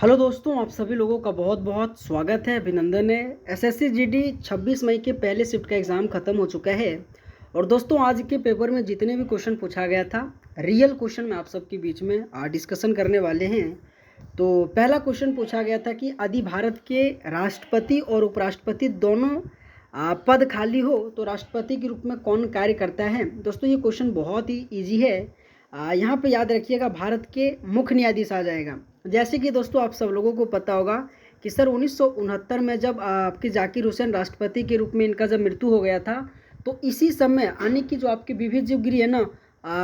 Hello दोस्तों, आप सभी लोगों का बहुत बहुत स्वागत है, अभिनंदन है। एसएससी जीडी 26 मई के पहले शिफ्ट का एग्ज़ाम ख़त्म हो चुका है। और दोस्तों, आज के पेपर में जितने भी क्वेश्चन पूछा गया था, रियल क्वेश्चन में आप सबके बीच में डिस्कशन करने वाले हैं। तो पहला क्वेश्चन पूछा गया था कि यदि भारत के राष्ट्रपति और उपराष्ट्रपति दोनों पद खाली हो तो राष्ट्रपति के रूप में कौन कार्य करता है। दोस्तों, ये क्वेश्चन बहुत ही ईजी है। यहाँ पे याद रखिएगा, भारत के मुख्य न्यायाधीश आ जाएगा। जैसे कि दोस्तों, आप सब लोगों को पता होगा कि सर 1969 में जब आपके जाकिर हुसैन राष्ट्रपति के रूप में इनका जब मृत्यु हो गया था, तो इसी समय यानी कि जो आपके विभेद गिरी है ना,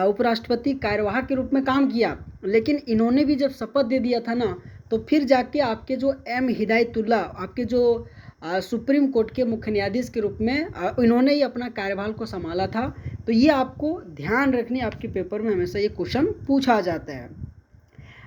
उपराष्ट्रपति कार्यवाहक के रूप में काम किया। लेकिन इन्होंने भी जब शपथ दे दिया था ना, तो फिर जाके आपके जो एम हिदायतुल्ला आपके जो सुप्रीम कोर्ट के मुख्य न्यायाधीश के रूप में इन्होंने ही अपना कार्यभार को संभाला था। तो ये आपको ध्यान रखनी, आपके पेपर में हमेशा ये क्वेश्चन पूछा जाता है।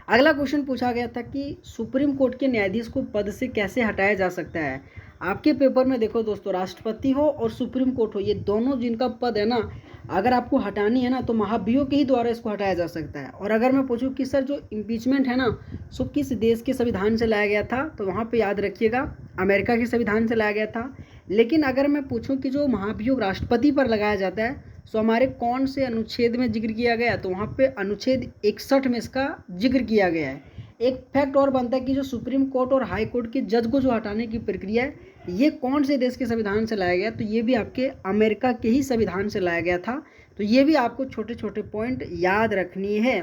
अगला क्वेश्चन पूछा गया था कि सुप्रीम कोर्ट के न्यायाधीश को पद से कैसे हटाया जा सकता है। आपके पेपर में देखो दोस्तों, राष्ट्रपति हो और सुप्रीम कोर्ट हो, ये दोनों जिनका पद है ना, अगर आपको हटानी है ना तो महाभियोग के ही द्वारा इसको हटाया जा सकता है। और अगर मैं पूछूं कि सर जो इम्पीचमेंट है ना, सो किस देश के संविधान से लाया गया था, तो वहाँ पे याद रखिएगा अमेरिका के संविधान से लाया गया था। लेकिन अगर मैं पूछूं कि जो महाभियोग राष्ट्रपति पर लगाया जाता है, सो हमारे कौन से अनुच्छेद में जिक्र किया गया, तो वहाँ पे अनुच्छेद 61 में इसका जिक्र किया गया है। एक फैक्ट और बनता है कि जो सुप्रीम कोर्ट और हाई कोर्ट के जज को जो हटाने की प्रक्रिया है, ये कौन से देश के संविधान से लाया गया, तो ये भी आपके अमेरिका के ही संविधान से लाया गया था। तो ये भी आपको छोटे छोटे पॉइंट याद रखनी है।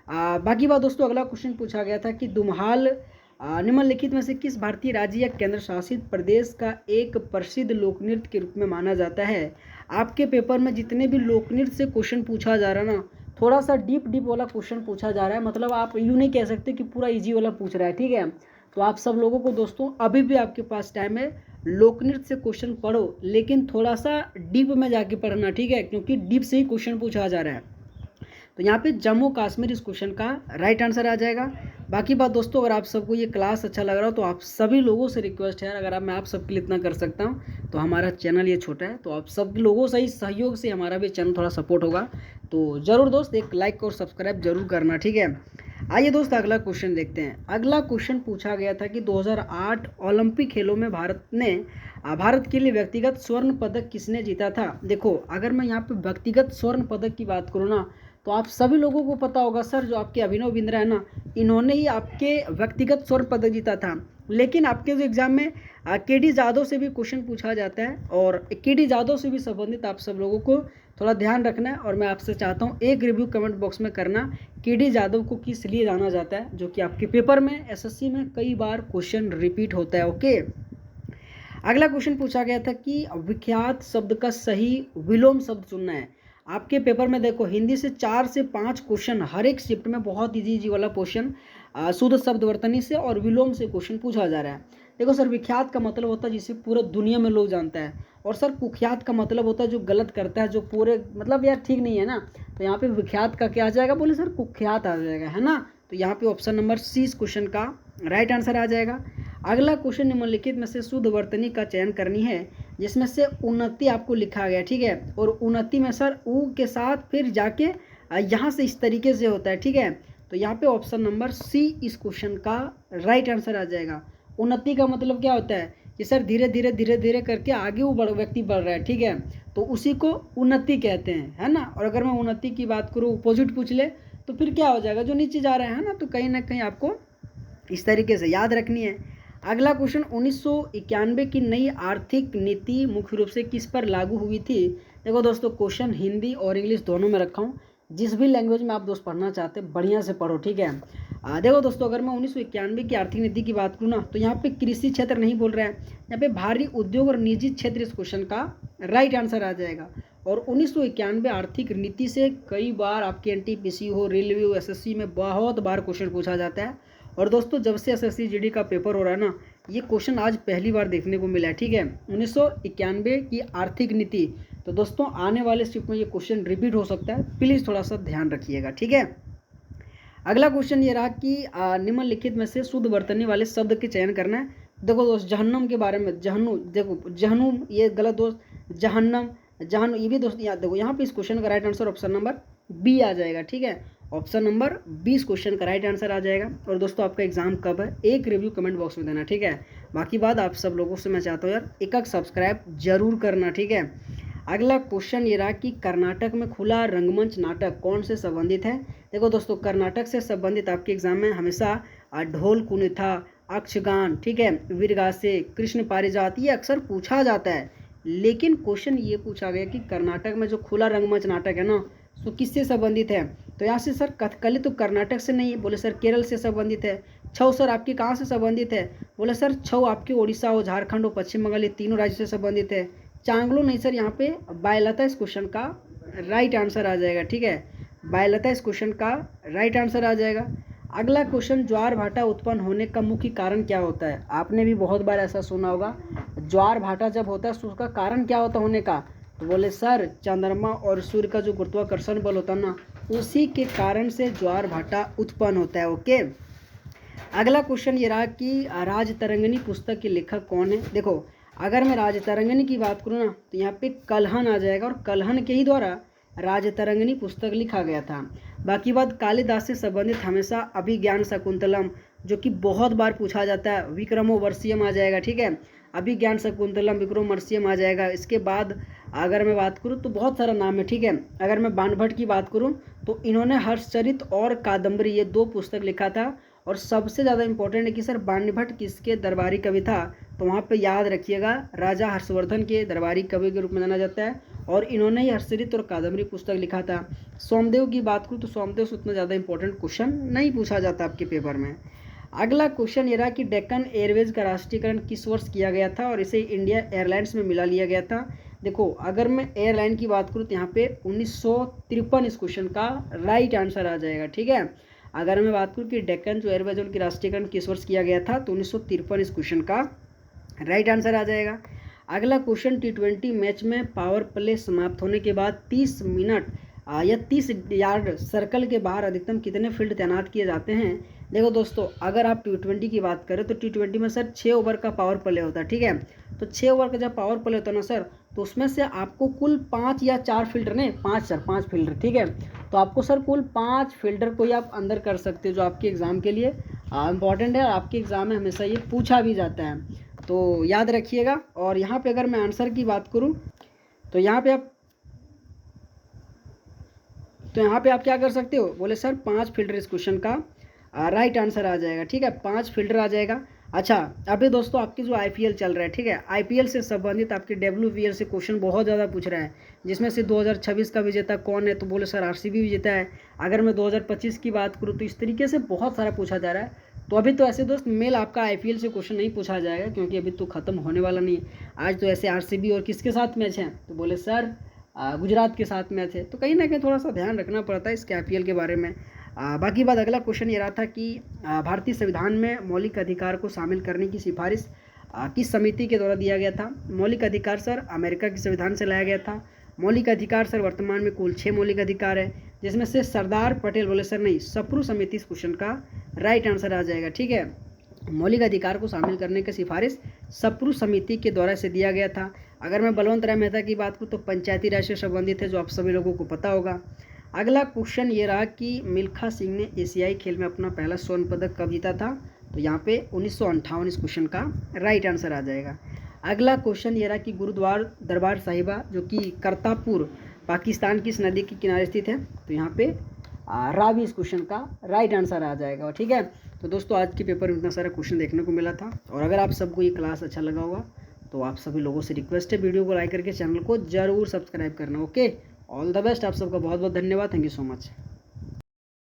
बाकी बात दोस्तों, अगला क्वेश्चन पूछा गया था कि दुम्हाल निम्नलिखित में से किस भारतीय राज्य या केंद्र शासित प्रदेश का एक प्रसिद्ध लोक नृत्य के रूप में माना जाता है। आपके पेपर में जितने भी लोक नृत्य से क्वेश्चन पूछा जा रहा है ना, थोड़ा सा डीप वाला क्वेश्चन पूछा जा रहा है। मतलब आप यूँ नहीं कह सकते कि पूरा इजी वाला पूछ रहा है, ठीक है। तो आप सब लोगों को दोस्तों, अभी भी आपके पास टाइम है, लोक नृत्य से क्वेश्चन पढ़ो, लेकिन थोड़ा सा डीप में जाके पढ़ना, ठीक है, क्योंकि डीप से ही क्वेश्चन पूछा जा रहा है। तो यहाँ पे जम्मू कश्मीर इस क्वेश्चन का राइट आंसर आ जाएगा। बाकी बात दोस्तों, अगर आप सबको ये क्लास अच्छा लग रहा हो तो आप सभी लोगों से रिक्वेस्ट है यार, अगर मैं आप सबके लिए इतना कर सकता हूँ तो हमारा चैनल ये छोटा है, तो आप सब लोगों से ही सहयोग से हमारा भी चैनल थोड़ा सपोर्ट होगा। तो ज़रूर दोस्त एक लाइक और सब्सक्राइब जरूर करना, ठीक है। आइए दोस्त, अगला क्वेश्चन देखते हैं। अगला क्वेश्चन पूछा गया था कि 2008 ओलंपिक खेलों में भारत के लिए व्यक्तिगत स्वर्ण पदक किसने जीता था। देखो, अगर मैं यहाँ पे व्यक्तिगत स्वर्ण पदक की बात करूँ ना, तो आप सभी लोगों को पता होगा सर, जो आपके अभिनव बिंद्रा है ना, इन्होंने ही आपके व्यक्तिगत स्वर्ण पदक जीता था। लेकिन आपके जो एग्जाम में के.डी. जादव से भी क्वेश्चन पूछा जाता है, और के.डी. जादव से भी संबंधित आप सब लोगों को थोड़ा ध्यान रखना है। और मैं आपसे चाहता हूँ एक रिव्यू कमेंट बॉक्स में करना, के.डी. जादव को किस लिए जाना जाता है, जो कि आपके पेपर में एसएससी में कई बार क्वेश्चन रिपीट होता है। ओके, अगला क्वेश्चन पूछा गया था कि विख्यात शब्द का सही विलोम शब्द चुनना है। आपके पेपर में देखो, हिंदी से 4 से 5 क्वेश्चन हर एक शिफ्ट में, बहुत इजी वाला क्वेश्चन शुद्ध शब्द वर्तनी से और विलोम से क्वेश्चन पूछा जा रहा है। देखो सर, विख्यात का मतलब होता है जिसे पूरा दुनिया में लोग जानता है, और सर कुख्यात का मतलब होता है जो गलत करता है, जो पूरे मतलब यार ठीक नहीं है ना। तो यहाँ पे विख्यात का क्या आ जाएगा, बोले सर कुख्यात आ जाएगा, है ना। तो यहाँ पे ऑप्शन नंबर सी इस क्वेश्चन का राइट आंसर आ जाएगा। अगला क्वेश्चन, निम्नलिखित में से शुद्ध वर्तनी का चयन करनी है, जिसमें से उन्नति आपको लिखा गया, ठीक है। और उन्नति में सर ऊ के साथ फिर जाके यहाँ से इस तरीके से होता है, ठीक है। तो यहाँ पे ऑप्शन नंबर सी इस क्वेश्चन का राइट आंसर आ जाएगा। उन्नति का मतलब क्या होता है कि सर धीरे धीरे करके आगे वो व्यक्ति बढ़ रहा है, ठीक है, तो उसी को उन्नति कहते हैं, है ना। और अगर मैं उन्नति की बात करूँ, अपोजिट पूछ ले, तो फिर क्या हो जाएगा, जो नीचे जा रहा है ना, तो कहीं ना कहीं आपको इस तरीके से याद रखनी है। अगला क्वेश्चन, 1991 की नई आर्थिक नीति मुख्य रूप से किस पर लागू हुई थी। देखो दोस्तों, क्वेश्चन हिंदी और इंग्लिश दोनों में रखा हूँ, जिस भी लैंग्वेज में आप दोस्त पढ़ना चाहते हैं बढ़िया से पढ़ो, ठीक है। देखो दोस्तों, अगर मैं 1991 की आर्थिक नीति की बात करूँ ना, तो यहाँ पे कृषि क्षेत्र नहीं बोल रहा है, यहाँ पे भारी उद्योग और निजी क्षेत्र इस क्वेश्चन का राइट आंसर आ जाएगा। और 1991 आर्थिक नीति से कई बार आपके एनटीपीसी हो, रेलवे हो, एसएससी में बहुत बार क्वेश्चन पूछा जाता है। और दोस्तों, जब से एसएससी जीडी का पेपर हो रहा है ना, ये क्वेश्चन आज पहली बार देखने को मिला है, ठीक है। 1991 की आर्थिक नीति, तो दोस्तों आने वाले शिफ्ट में ये क्वेश्चन रिपीट हो सकता है, प्लीज़ थोड़ा सा ध्यान रखिएगा, ठीक है। अगला क्वेश्चन ये रहा कि निम्नलिखित में से शुद्ध वर्तनी वाले शब्द के चयन करना है। देखो दोस्त, जहन्नम के बारे में, जहन्नू, देखो जहन्नुम ये गलत दोस्त, जहन्नम, जहन ये भी दोस्त याद देखो, यहाँ पे इस क्वेश्चन का right answer option number B आ जाएगा, ठीक है। ऑप्शन नंबर 20 क्वेश्चन का राइट आंसर आ जाएगा। और दोस्तों आपका एग्जाम कब है, एक रिव्यू कमेंट बॉक्स में देना, ठीक है। बाकी बात आप सब लोगों से मैं चाहता हूँ यार, एक सब्सक्राइब जरूर करना, ठीक है। अगला क्वेश्चन ये रहा कि कर्नाटक में खुला रंगमंच नाटक कौन से संबंधित है। देखो दोस्तों, कर्नाटक से संबंधित आपके एग्जाम में हमेशा ढोल कुनिथा, अक्षगान, ठीक है, वीरगासे, कृष्ण पारिजात, ये अक्सर पूछा जाता है। लेकिन क्वेश्चन ये पूछा गया कि कर्नाटक में जो खुला रंगमंच नाटक है ना, तो किससे संबंधित है। तो यहाँ से सर कथकली तो कर्नाटक से नहीं है, बोले सर केरल से संबंधित है। छऊ सर आपकी कहाँ से संबंधित है, बोले सर छऊ आपके उड़ीसा हो, झारखंड हो, पश्चिम बंगाल, ये तीनों राज्यों से संबंधित है। चांगलो नहीं सर, यहाँ पे बायलता इस क्वेश्चन का राइट आंसर आ जाएगा, ठीक है। बायलता इस क्वेश्चन का राइट आंसर आ जाएगा। अगला क्वेश्चन, ज्वार भाटा उत्पन्न होने का मुख्य कारण क्या होता है। आपने भी बहुत बार ऐसा सुना होगा, ज्वार भाटा जब होता है तो उसका कारण क्या होता है होने का, तो बोले सर चंद्रमा और सूर्य का जो गुरुत्वाकर्षण बल होता है ना, उसी के कारण से ज्वार भाटा उत्पन्न होता है। ओके, अगला क्वेश्चन ये रहा कि राजतरंगिणी पुस्तक के लेखक कौन है। देखो, अगर मैं राजतरंगिणी की बात करूँ ना, तो यहाँ पे कल्हन आ जाएगा, और कल्हन के ही द्वारा राजतरंगिणी पुस्तक लिखा गया था। बाकी बात कालिदास से संबंधित हमेशा अभिज्ञान शकुंतलम, जो कि बहुत बार पूछा जाता है, विक्रमोर्वशीयम आ जाएगा, ठीक है। अभिज्ञान शकुंतलम, विक्रमोर्वशीयम आ जाएगा। इसके बाद अगर मैं बात करूँ तो बहुत सारा नाम है, ठीक है। अगर मैं बाणभट्ट की बात करूँ तो इन्होंने हर्षचरित और कादम्बरी, ये 2 पुस्तक लिखा था। और सबसे ज़्यादा इंपॉर्टेंट है कि सर बाणभट्ट किसके दरबारी कवि था, तो वहाँ पे याद रखिएगा राजा हर्षवर्धन के दरबारी कवि के रूप में जाना जाता है, और इन्होंने ही हर्षचरित और कादम्बरी पुस्तक लिखा था। सोमदेव की बात करूँ तो सोमदेव से उतना ज़्यादा इंपॉर्टेंट क्वेश्चन नहीं पूछा जाता आपके पेपर में। अगला क्वेश्चन ये रहा कि डेक्कन एयरवेज का राष्ट्रीयकरण किस वर्ष किया गया था और इसे इंडिया एयरलाइंस में मिला लिया गया था। देखो, अगर मैं एयरलाइन की बात करूँ तो यहाँ पे 1953 इस क्वेश्चन का राइट आंसर आ जाएगा, ठीक है। अगर मैं बात करूँ कि डेक्कन जो एयरवेज उनकी राष्ट्रीयकरण किस वर्ष किया गया था, तो 1953 इस क्वेश्चन का राइट आंसर आ जाएगा। अगला क्वेश्चन, T20 मैच में पावर प्ले समाप्त होने के बाद 30 मिनट या 30 यार्ड सर्कल के बाहर अधिकतम कितने फील्ड तैनात किए जाते हैं। देखो दोस्तों, अगर आप T20 की बात करें तो T20 में सर 6 ओवर का पावर प्ले होता है, ठीक है। तो 6 ओवर का जब पावर प्ले होता है ना सर, तो उसमें से आपको कुल 5 या 4 फील्डर नहीं, 5 फील्डर, ठीक है। तो आपको सर कुल 5 फील्डर को ही आप अंदर कर सकते हो, जो आपके एग्ज़ाम के लिए इंपॉर्टेंट है। आपके एग्ज़ाम में हमेशा ये पूछा भी जाता है, तो याद रखिएगा। और यहाँ पे अगर मैं आंसर की बात करूँ तो यहाँ पे आप क्या कर सकते हो, बोले सर 5 फील्डर इस क्वेश्चन का राइट आंसर आ जाएगा, ठीक है। 5 फील्डर आ जाएगा। अच्छा, अभी दोस्तों आपकी जो IPL चल रहा है, ठीक है, IPL से संबंधित आपके WBL से क्वेश्चन बहुत ज़्यादा पूछ रहा है, जिसमें से 2026 का विजेता कौन है, तो बोले सर RCB विजेता है। अगर मैं 2025 की बात करूँ तो इस तरीके से बहुत सारा पूछा जा रहा है। तो अभी तो ऐसे दोस्त मेल आपका IPL से क्वेश्चन नहीं पूछा जाएगा, क्योंकि अभी तो ख़त्म होने वाला नहीं है। आज तो ऐसे RCB और किसके साथ मैच है, तो बोले सर गुजरात के साथ मैच है। तो कहीं ना कहीं थोड़ा सा ध्यान रखना पड़ता है इसके IPL के बारे में। बाकी बात, अगला क्वेश्चन ये रहा था कि भारतीय संविधान में मौलिक अधिकार को शामिल करने की सिफारिश किस समिति के द्वारा दिया गया था। मौलिक अधिकार सर अमेरिका के संविधान से लाया गया था। मौलिक अधिकार सर वर्तमान में कुल 6 मौलिक अधिकार है, जिसमें से सरदार पटेल, बोले सर नहीं, सप्रू समिति इस क्वेश्चन का राइट आंसर आ जाएगा, ठीक है। मौलिक अधिकार को शामिल करने की सिफारिश सप्रू समिति के द्वारा से दिया गया था। अगर मैं बलवंत राय मेहता की बात करूँ तो पंचायती राज से संबंधित है, जो आप सभी लोगों को पता होगा। अगला क्वेश्चन ये रहा कि मिल्खा सिंह ने एशियाई खेल में अपना पहला स्वर्ण पदक कब जीता था, तो यहाँ पे 1958 इस क्वेश्चन का राइट आंसर आ जाएगा। अगला क्वेश्चन ये रहा कि गुरुद्वारा दरबार साहिबा, जो कि करतारपुर पाकिस्तान की इस नदी के किनारे स्थित है, तो यहाँ पे रावी इस क्वेश्चन का राइट आंसर आ जाएगा, ठीक है। तो दोस्तों आज के पेपर में इतना सारा क्वेश्चन देखने को मिला था, और अगर आप सबको ये क्लास अच्छा लगा होगा तो आप सभी लोगों से रिक्वेस्ट है, वीडियो को लाइक करके चैनल को जरूर सब्सक्राइब करना। ओके, ऑल द बेस्ट, आप सबका बहुत बहुत धन्यवाद, थैंक यू सो मच।